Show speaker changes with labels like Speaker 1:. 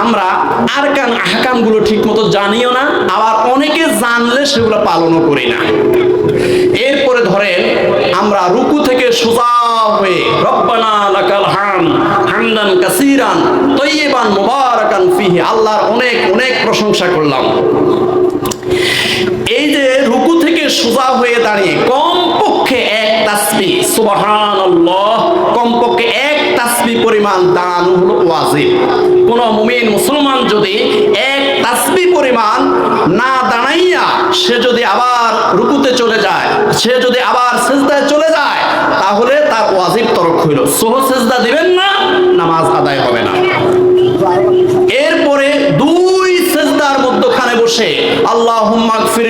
Speaker 1: আমরা আরকান আহকামগুলো ঠিকমতো জানিও না, আবার অনেকে জানলে সেগুলো পালনও করি না। এরপরে ধরেন আমরা রুকু থেকে সোজা হয়ে রব্বানা লাকাল হামদ হামদান কাসীরান তাইয়িবান মুবারাকান ফিহি, আল্লাহর অনেক অনেক প্রশংসা করলাম। এই যে রুকু থেকে সোজা হয়ে দাঁড়িয়ে কমপক্ষে এক তাসবিহ সুবহানাল্লাহ, কমপক্ষে এক তাসবিহ পরিমাণ দাঁড়ানো হলো ওয়াজিব। কোন মুমিন মুসলমান যদি এক তাসবিহ পরিমাণ না দাঁড়াইয়া সে যদি আবার রুকুতে চলে যায়, সে যদি আবার সিজদায় চলে যায়, তাহলে তার ওয়াজিব তরক হইল, সুহু সিজদা দিবেন না, নামাজ আদায় হবে না। এরপরে দুই সিজদার মধ্যখানে বসে আল্লাহুম্মা গফির